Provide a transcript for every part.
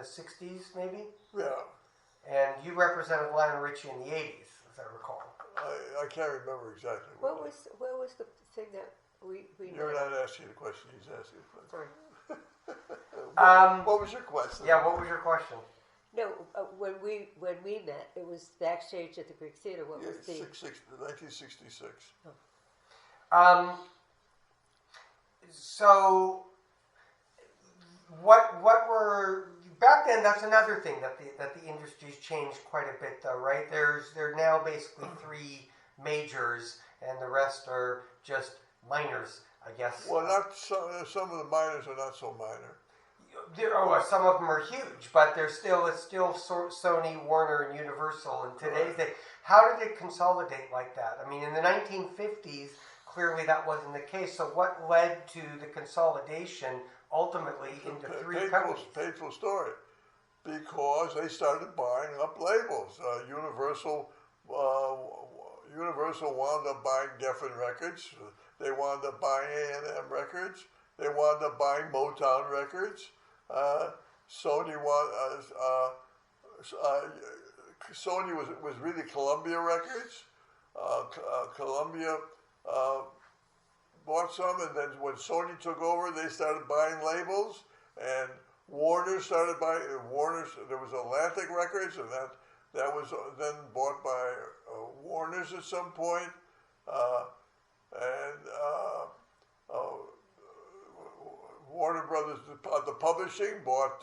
'60s, maybe. Yeah. And you represented Lionel Richie in the '80s, as I recall. I can't remember exactly. What was the thing that we You're did? not asking the question. He's asking the question. Sorry. What was your question? Yeah, what was your question? No, when we met, it was backstage at the Greek Theater. What was the 1966. So, what were back then? That's another thing that the industry's changed quite a bit, though, right? There are now basically 3 majors, and the rest are just minors, I guess. Well, not some of the minors are not so minor. Some of them are huge, but it's still Sony, Warner, and Universal in today's day. How did it consolidate like that? I mean, in the 1950s, clearly that wasn't the case. So what led to the consolidation ultimately into 3 companies? Painful story. Because they started buying up labels. Universal wound up buying Geffen Records. They wound up buying A&M Records. They wound up buying Motown Records. Sony was really Columbia Records. Columbia bought some, and then when Sony took over, they started buying labels, and Warner started buying. There was Atlantic Records, and that was then bought by Warner's at some point, Warner Brothers, the publishing, bought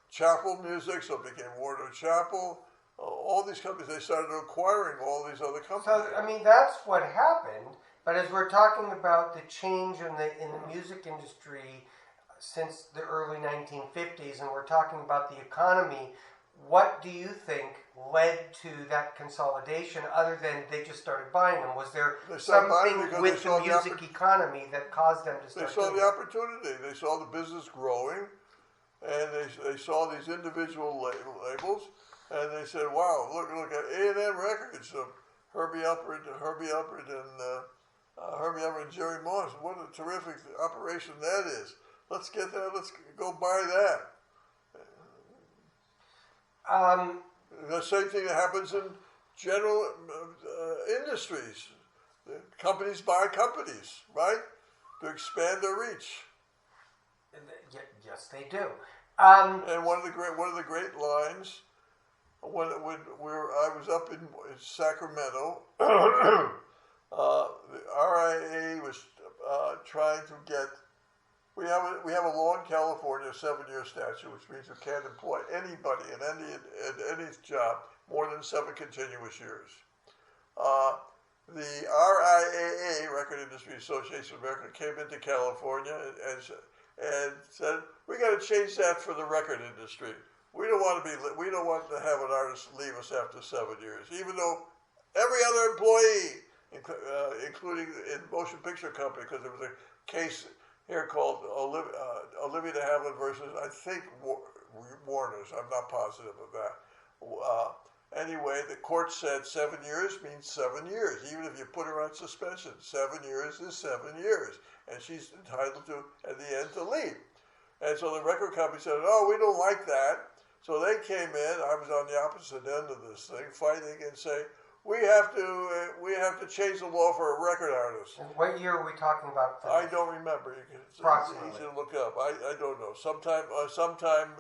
Chappell Music, so it became Warner Chappell. All these companies, they started acquiring all these other companies. So, I mean, that's what happened. But as we're talking about the change in the music industry since the early 1950s, and we're talking about the economy, what do you think led to that consolidation other than they just started buying them? Was there something with the music economy that caused them to start doing it? They saw the opportunity. They saw the business growing, and they saw these individual labels, and they said, wow, look at A&M Records, Herbie Alpert and Jerry Moss. What a terrific operation that is. Let's get that. Let's go buy that. The same thing that happens in general industries. Companies buy companies, right, to expand their reach. Yes, they do. And one of the great lines when I was up in Sacramento, the RIA was trying to get. We have a law in California, a 7-year statute, which means you can't employ anybody in any job more than 7 continuous years. The RIAA, Record Industry Association of America, came into California and said, we got to change that for the record industry. We don't want to have an artist leave us after 7 years, even though every other employee, including in motion picture company, because there was a case here called Olivia de Havilland versus, I think, Warner's. I'm not positive of that. Anyway, the court said 7 years means 7 years, even if you put her on suspension. 7 years is 7 years, and she's entitled to, at the end, to leave. And so the record company said, "Oh, we don't like that." So they came in. I was on the opposite end of this thing, fighting and saying, "We have to change the law for a record artist." And what year are we talking about? I don't remember. It's easy to look up. I don't know. Sometime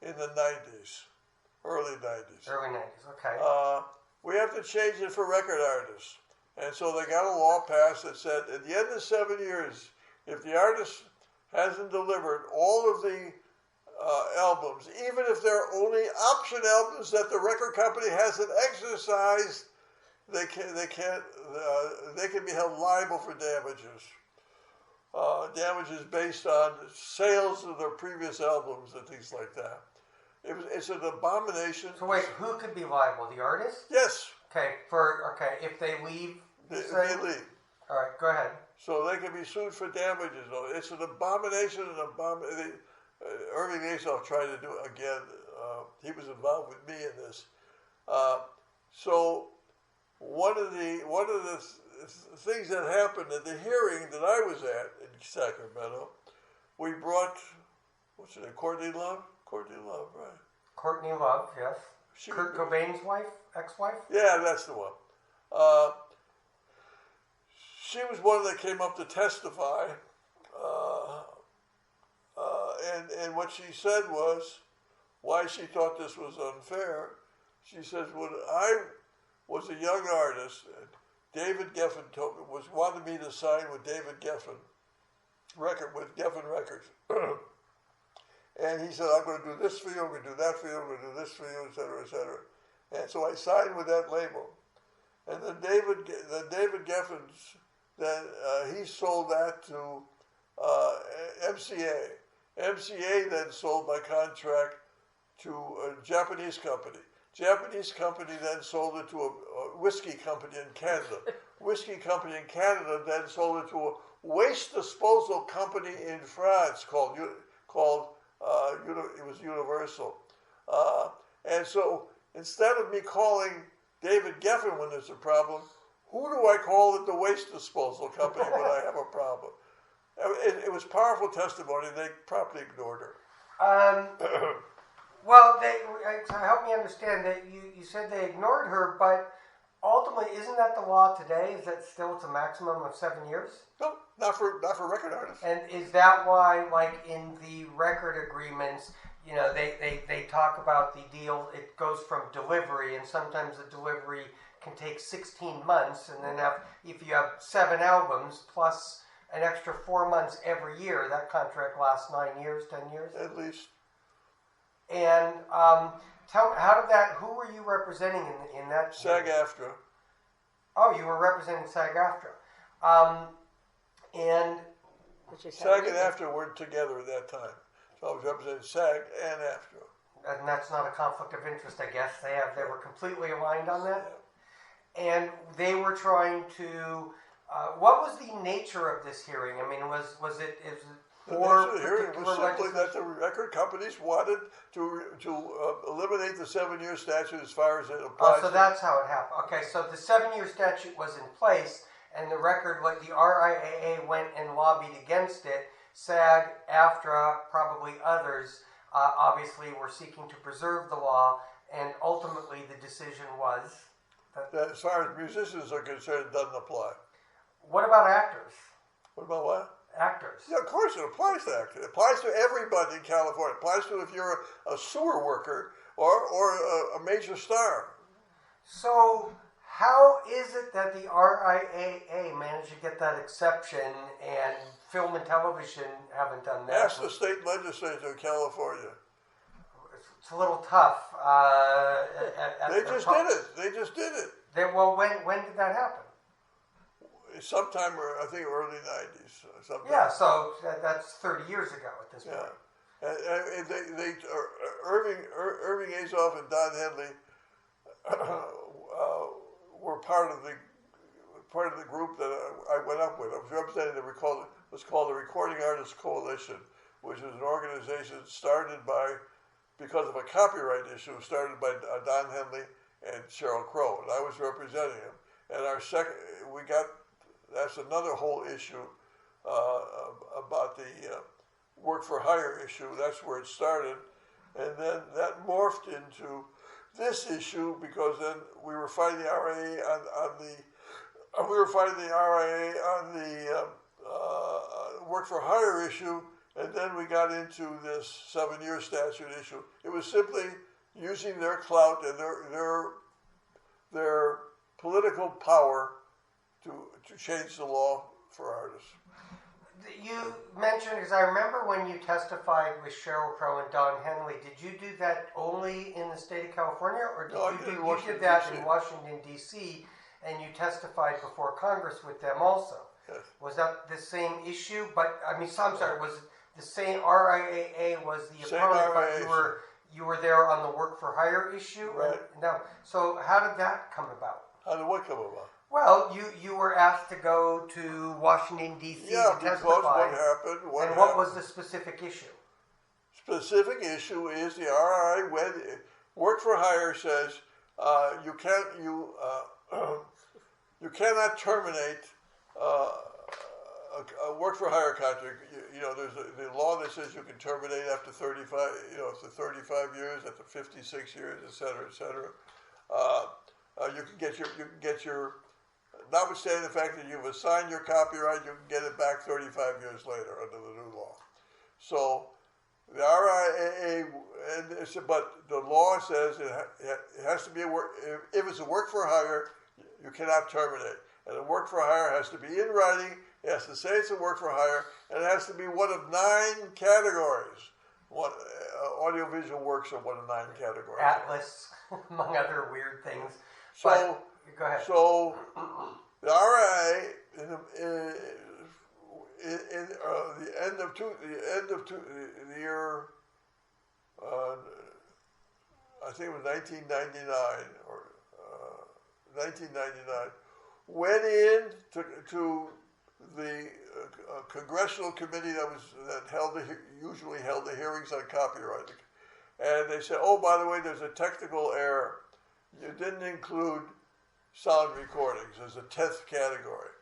in the 90s, early 90s. Early 90s. Okay. We have to change it for record artists, and so they got a law passed that said at the end of 7 years, if the artist hasn't delivered all of the albums, even if they're only option albums that the record company hasn't exercised, they can be held liable for damages. Damages based on sales of their previous albums and things like that. It's an abomination. So wait, who could be liable? The artist? Yes. Okay. If they leave. If they leave. All right. Go ahead. So they can be sued for damages. It's an abomination. Irving Azoff tried to do it again. He was involved with me in this. So one of the things that happened at the hearing that I was at in Sacramento, we brought, what's her name, Courtney Love? Courtney Love, right? Courtney Love, yes. She, Kurt Cobain's wife, ex-wife. yeah, that's the one. Uh, she was one that came up to testify, and what she said was why she thought this was unfair. She says, when I was a young artist, David Geffen wanted me to sign with David Geffen, with Geffen Records. And he said, I'm going to do this for you, I'm going to do that for you, I'm going to do this for you, et cetera, et cetera. And so I signed with that label. And then David Geffen's, he sold that to MCA. MCA then sold my contract to a Japanese company. Japanese company then sold it to a whiskey company in Canada. Whiskey company in Canada then sold it to a waste disposal company in France called it was Universal. And so instead of me calling David Geffen when there's a problem, who do I call at the waste disposal company when I have a problem? It was powerful testimony. They promptly ignored her. Well, help me understand that you said they ignored her, but ultimately, isn't that the law today? Is that still it's a maximum of 7 years? No, not for record artists. And is that why, like in the record agreements, they talk about the deal? It goes from delivery, and sometimes the delivery can take 16 months, and then if you have 7 albums plus an extra 4 months every year, that contract lasts 9 years, 10 years at least. And tell me, who were you representing in that? SAG-AFTRA. Oh, you were representing SAG-AFTRA. And SAG and AFTRA weren't together at that time. So I was representing SAG and AFTRA. And that's not a conflict of interest, I guess. They were completely aligned on that. Yeah. And they were trying to, what was the nature of this hearing? I mean, was it the nature of the hearing was simply that the record companies wanted to eliminate the 7-year statute as far as it applies. So that's how it happened. Okay, so the 7-year statute was in place, and the RIAA went and lobbied against it. SAG, AFTRA, probably others, obviously were seeking to preserve the law, and ultimately the decision was that as far as musicians are concerned, it doesn't apply. What about actors? What about what? Actors. Yeah, of course it applies to actors. It applies to everybody in California. It applies to if you're a sewer worker or a major star. So how is it that the RIAA managed to get that exception and film and television haven't done that? Ask the state legislature in California. It's a little tough. They just did it. They just did it. When did that happen? Sometime, I think, early 90s. Sometime. Yeah, so that's 30 years ago at this point. Yeah. And Irving Azoff and Don Henley were part of the group that I went up with. I was representing what's called the Recording Artists Coalition, which is an organization started because of a copyright issue, started by Don Henley and Sheryl Crow, and I was representing him. And that's another whole issue about the work for hire issue. That's where it started, and then that morphed into this issue because then we were fighting the RIA on the work for hire issue, and then we got into this 7-year statute issue. It was simply using their clout and their political power to change the law for artists. You mentioned, because I remember when you testified with Sheryl Crow and Don Henley, did you do that only in the state of California, or you did that in Washington, D.C., and you testified before Congress with them also? Yes. Was that the same issue? But, I'm sorry, was it the same RIAA was the opponent, but you were there on the work for hire issue? Right. No. So how did that come about? How did what come about? Well, you were asked to go to Washington, D.C. to testify. Because what happened... What was the specific issue? Specific issue is the RIA, work for hire says you cannot terminate a work for hire contract, there's the law that says you can terminate after 35, after 35 years, after 56 years, et cetera, et cetera. You can get your, notwithstanding the fact that you've assigned your copyright, you can get it back 35 years later under the new law. So the RIAA, but the law says it has to be a work. If it's a work for hire, you cannot terminate. And a work for hire has to be in writing. It has to say it's a work for hire, and it has to be one of 9 categories. Audiovisual works are one of 9 categories. Atlas, among other weird things. So go ahead. So the RIAA in the end of the year, I think it was 1999 or 1999, went in to the congressional committee that usually held the hearings on copyright, and they said, "Oh, by the way, there's a technical error. You didn't include sound recordings as a 10th category,"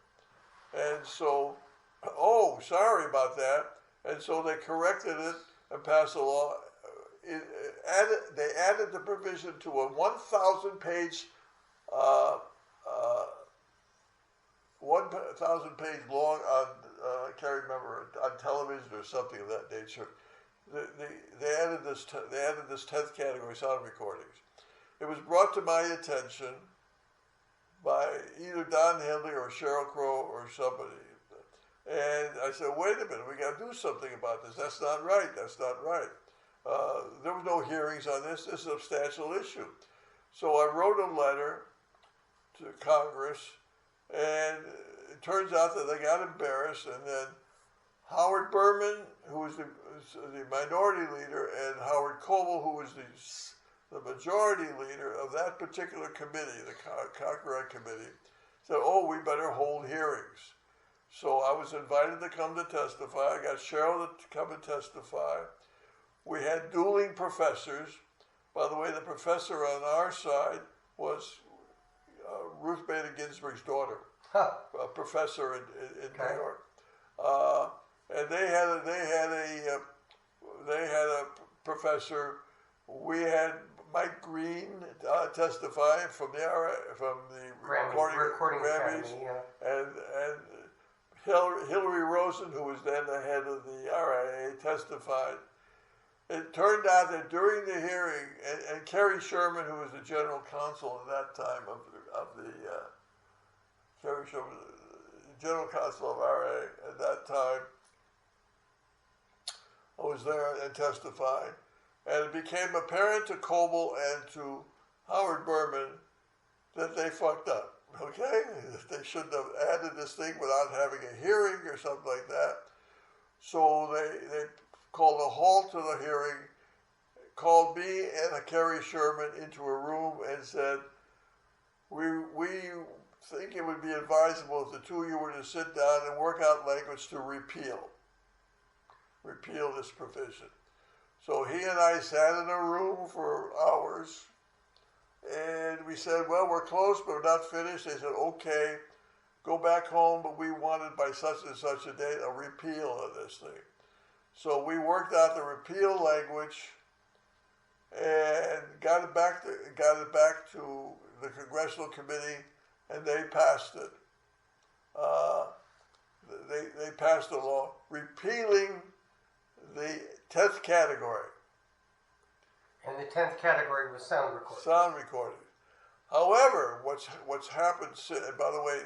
and so, "Oh, sorry about that." And so they corrected it and passed a law. They added the provision to a 1,000-page 1,000-page long on I can't remember, on television or something of that nature. They added this 10th category, sound recordings. It was brought to my attention by either Don Henley or Sheryl Crow or somebody, and I said, "Wait a minute, we got to do something about this. That's not right. That's not right." There was no hearings on this. This is a substantial issue. So I wrote a letter to Congress, and it turns out that they got embarrassed, and then Howard Berman, who was the minority leader, and Howard Coble, who was the majority leader of that particular committee, the Copyright Committee, said, "Oh, we better hold hearings." So I was invited to come to testify. I got Sheryl to come and testify. We had dueling professors. By the way, the professor on our side was Ruth Bader Ginsburg's daughter, a professor in New York, and they had a professor. We had Mike Green testifying from the recording Grammys, Academy, yeah. and Hillary Rosen, who was then the head of the RIAA, testified. It turned out that during the hearing, and Kerry Sherman, who was the general counsel at that time Kerry Sherman, the general counsel of RIAA at that time, I was there and testified. And it became apparent to Coble and to Howard Berman that they fucked up, okay? They shouldn't have added this thing without having a hearing or something like that. So they called a halt to the hearing, called me and Kerry Sherman into a room and said, we think it would be advisable if the two of you were to sit down and work out language to repeal this provision. So he and I sat in a room for hours, and we said, well, we're close, but we're not finished. They said, okay, go back home, but we wanted by such and such a date a repeal of this thing. So we worked out the repeal language and got it back to the Congressional Committee, and they passed it. They passed a law repealing the 10th category. And the 10th category was sound recording. Sound recording. However, what's happened, and by the way,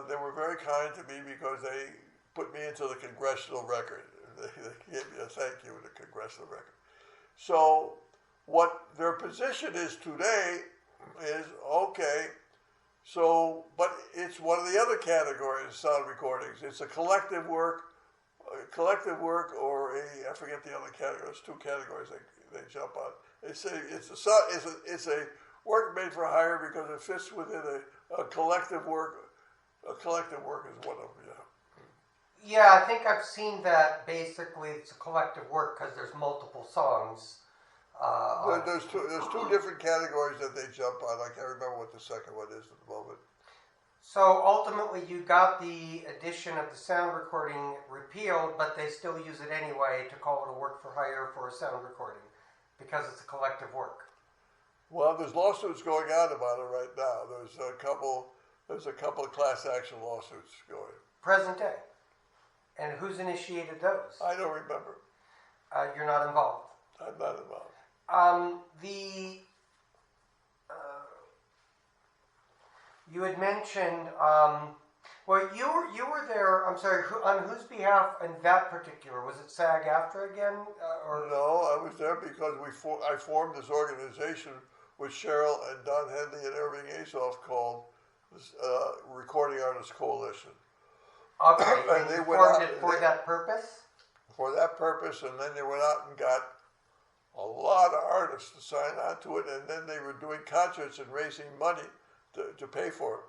they were very kind to me because they put me into the congressional record. They gave me a thank you in the congressional record. So what their position is today is, okay, so, but it's one of the other categories, sound recordings. It's a collective work, or I forget the other category. There's 2 categories they jump on. It's a work made for hire because it fits within a collective work. A collective work is one of them, yeah. Yeah, I think I've seen that. Basically, it's a collective work because there's multiple songs. There's two different categories that they jump on. I can't remember what the second one is at the moment. So ultimately, you got the addition of the sound recording repealed, but they still use it anyway to call it a work for hire for a sound recording because it's a collective work. Well, there's lawsuits going on about it right now. There's a couple of class action lawsuits going. Present day. And who's initiated those? I don't remember. You're not involved. I'm not involved. You had mentioned, well, you were there. I'm sorry. On whose behalf in that particular? Was it SAG-AFTRA again, or No, I was there because I formed this organization with Cheryl and Don Henley and Irving Azoff called Recording Artists Coalition. Okay, And and they you went formed out- it for that purpose? For that purpose, and then they went out and got a lot of artists to sign on to it, and then they were doing concerts and raising money to pay for it.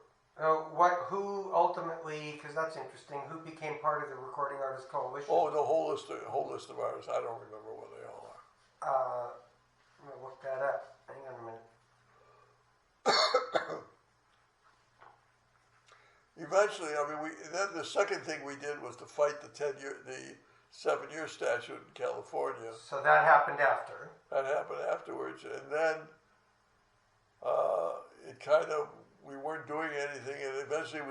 Who ultimately? Because that's interesting. Who became part of the Recording Artists Coalition? Oh, the whole list of artists. I don't remember what they all are. I'm gonna look that up. Hang on a minute. Eventually, I mean, then the second thing we did was to fight the 7-year statute in California. So that happened after. That happened afterwards, and then it kind of, we weren't doing anything, and eventually it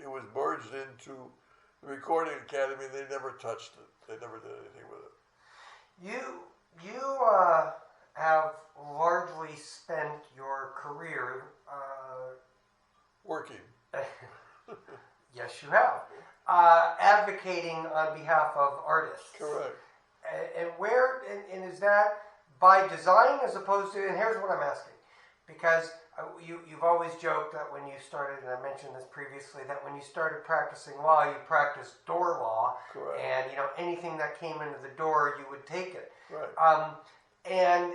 was merged into the Recording Academy, and they never touched it. They never did anything with it. You have largely spent your career. Working. Yes, you have. Advocating on behalf of artists. Correct. And is that by design as opposed to? And here's what I'm asking, because you've always joked that when you started, and I mentioned this previously, that when you started practicing law, you practiced door law. Correct. And anything that came into the door, you would take it. Right. And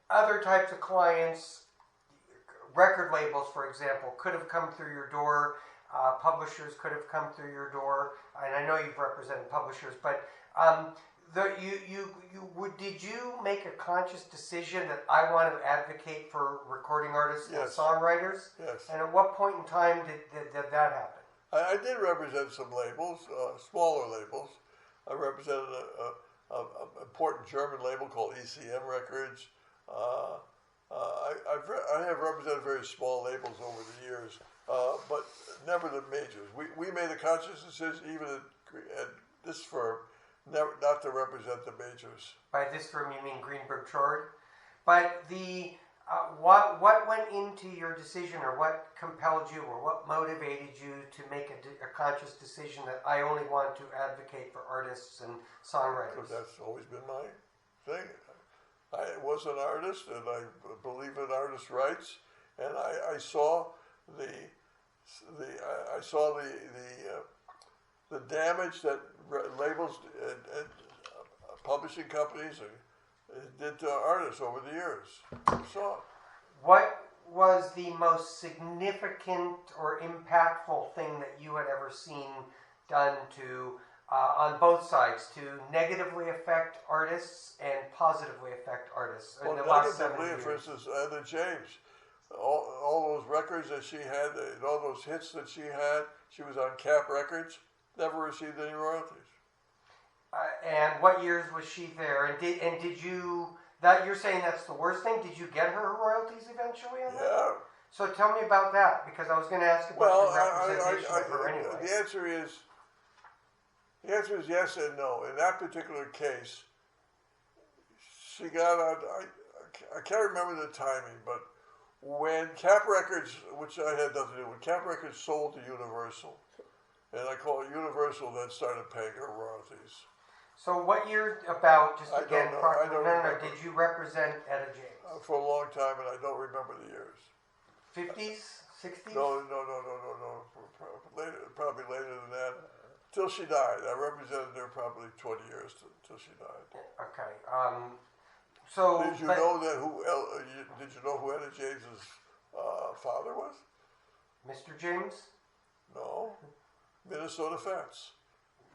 other types of clients, record labels, for example, could have come through your door. Publishers could have come through your door, and I know you've represented publishers. But did you make a conscious decision that I want to advocate for recording artists and Yes. songwriters? Yes. And at what point in time did that happen? I did represent some labels, smaller labels. I represented an important German label called ECM Records. I have represented very small labels over the years, but never the majors. We made a conscious decision, even at this firm, not to represent the majors. By this firm, you mean Greenberg Traurig? But what went into your decision, or what compelled you, or what motivated you to make a conscious decision that I only want to advocate for artists and songwriters? Because that's always been my thing. I was an artist, and I believe in artists' rights, and I saw the damage that labels and publishing companies did to artists over the years. I saw it. What was the most significant or impactful thing that you had ever seen done to, on both sides, to negatively affect artists and positively affect artists in Well, the last 7 negatively, years? for instance, Etta James, all those records that she had, and all those hits that she had, she was on Cap Records, never received any royalties. And what years was she there? And did you, you're saying that's the worst thing? Did you get her royalties eventually on that? Yeah. So tell me about that, because I was going to ask about Well, your representation of her anyway. the answer is yes and no. In that particular case, she got on. I can't remember the timing, but when Cap Records, which I had nothing to do with, Cap Records sold to Universal, and I call it Universal, then started paying her royalties. So what year about, just I again, don't know. I don't no, remember. did you represent Etta James? For a long time, and I don't remember the years. 50s? 60s? No. Later, probably later than that. Till she died. I represented her probably 20 years till she died. Okay. So Did you know who Etta James's father was? Mr. James? No. Minnesota Fats.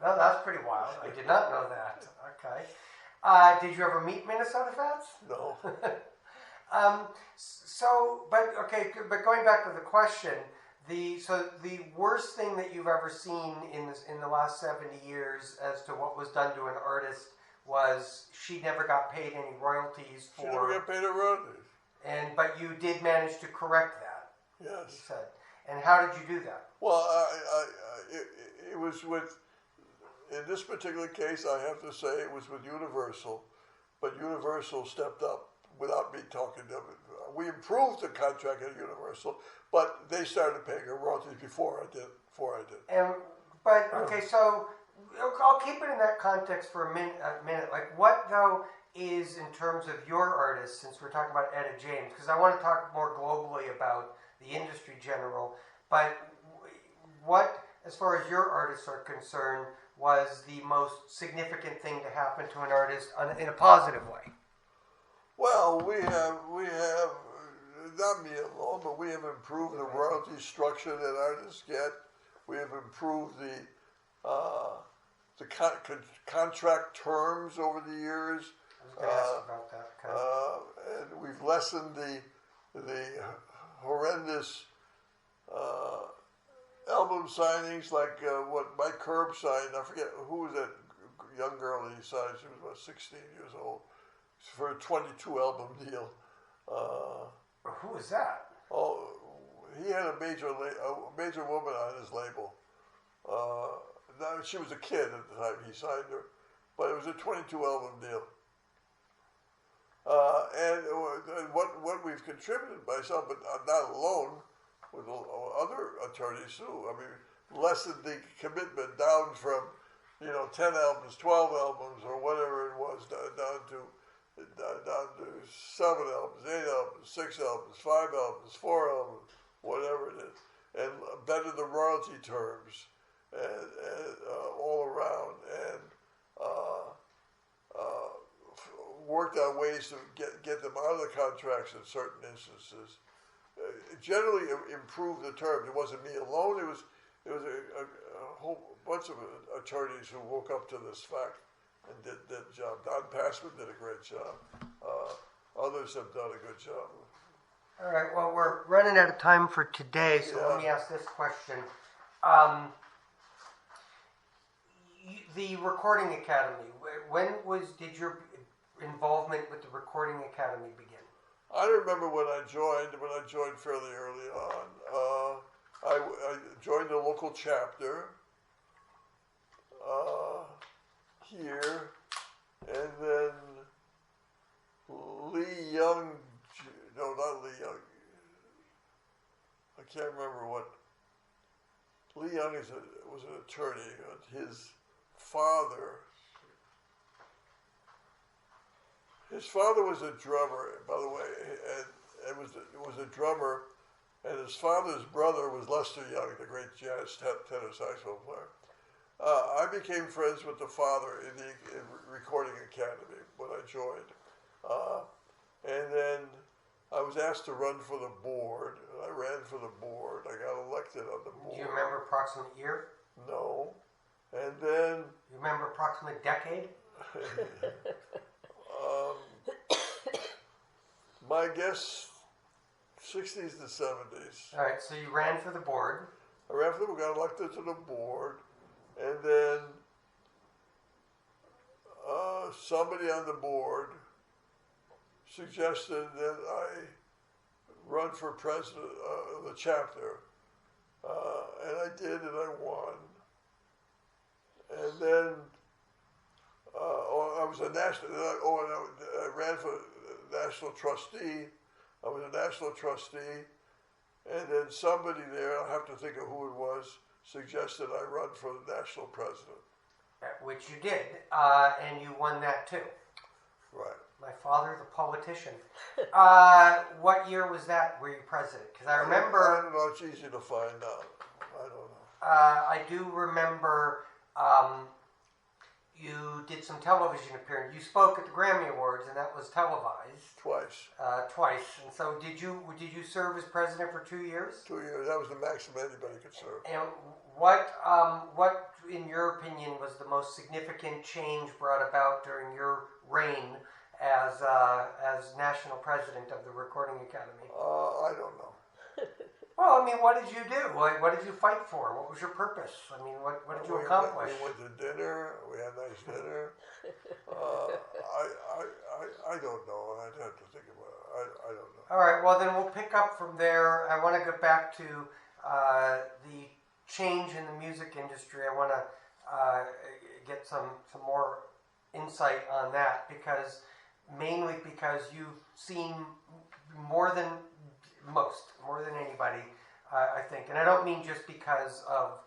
No, that's pretty wild. I did not know that. Okay. Did you ever meet Minnesota Fats? No. But going back to the question, The worst thing that you've ever seen in the last 70 years as to what was done to an artist was she never got paid any royalties for. She never got paid her royalties. But you did manage to correct that. You Yes. said. And how did you do that? Well, it was with, in this particular case, I have to say it was with Universal, but Universal stepped up without me talking to them. We improved the contract at Universal, but they started paying her royalties before I did. Okay, so I'll keep it in that context for a minute. Like, what though is in terms of your artists, since we're talking about Etta James, because I want to talk more globally about the industry general. But what, as far as your artists are concerned, was the most significant thing to happen to an artist in a positive way? Well, we have not me alone, but we have improved the royalty structure that artists get. We have improved the contract terms over the years. I was going to ask about that. And we've lessened the horrendous album signings, like what Mike Curb signed. I forget who was that young girl that he signed. She was about 16 years old for a 22 album deal. Who is that? Oh, he had a major woman on his label. Now, she was a kid at the time he signed her, but it was a 22 album deal. And what we've contributed myself, but not alone, with other attorneys too. I mean, lessened the commitment down from 10 albums, 12 albums, or whatever it was, down to 7 albums, 8 albums, 6 albums, 5 albums, 4 albums, whatever it is, and better the royalty terms and all around, and worked out ways to get them out of the contracts in certain instances. Generally improved the terms. It wasn't me alone. It was a whole bunch of attorneys who woke up to this fact and did the job. Don Passman did a great job. Others have done a good job. All right. Well, we're running out of time for today, so let me ask this question. The Recording Academy. Did your involvement with the Recording Academy begin? I remember when I joined fairly early on. I joined the local chapter here, and then Lee Young, no, not Lee Young, I can't remember what, Lee Young was an attorney. His father was a drummer, by the way, and was a drummer, and his father's brother was Lester Young, the great jazz tenor saxophone player. I became friends with the father in the Recording Academy when I joined, and then I was asked to run for the board. I ran for the board. I got elected on the board. Do you remember approximate year? No. And then... You remember approximate decade? My guess, 60s to 70s. All right, so you ran for the board. I ran for the board, got elected to the board, and then somebody on the board suggested that I run for president of the chapter, and I did, and I won. And then I was a national. I ran for national trustee. I was a national trustee, and then somebody there, I'll have to think of who it was, suggested I run for the national president. Which you did, and you won that too. Right. My father, the politician. What year was that? Were you president? Because I remember. I don't know. It's easy to find out. I don't know. I do remember. You did some television appearance. You spoke at the Grammy Awards, and that was televised Twice. twice. And so, did you serve as president for 2 years? 2 years. That was the maximum anybody could serve. And what, in your opinion, was the most significant change brought about during your reign as national president of the Recording Academy? I don't know. Well, I mean, what did you do? What did you fight for? What was your purpose? I mean, what did you accomplish? We went to dinner. We had a nice dinner. I don't know. I'd have to think about it. I don't know. All right. Well, then we'll pick up from there. I want to get back to the change in the music industry. I want to get some more insight on that mainly because you've seen more than anybody, I think. And I don't mean just because of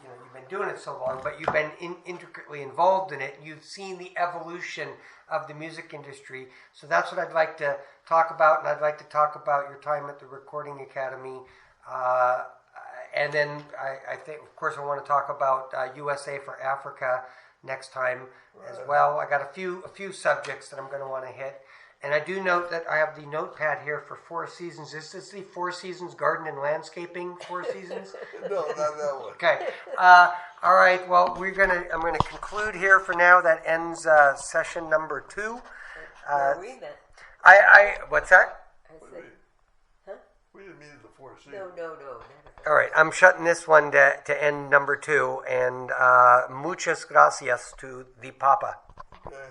you've been doing it so long, but you've been intricately involved in it. You've seen the evolution of the music industry. So that's what I'd like to talk about, and I'd like to talk about your time at the Recording Academy. And then I think, of course, I want to talk about USA for Africa next time as well. I got a few subjects that I'm going to want to hit. And I do note that I have the notepad here for Four Seasons. Is this the Four Seasons Garden and Landscaping Four Seasons? No, not that one. Okay. All right. Well, I'm gonna conclude here for now. That ends session number 2. we met. What's that? I said, huh? We didn't mean it the Four Seasons. No. All right. I'm shutting this one to end number 2. And muchas gracias to the Papa. Okay.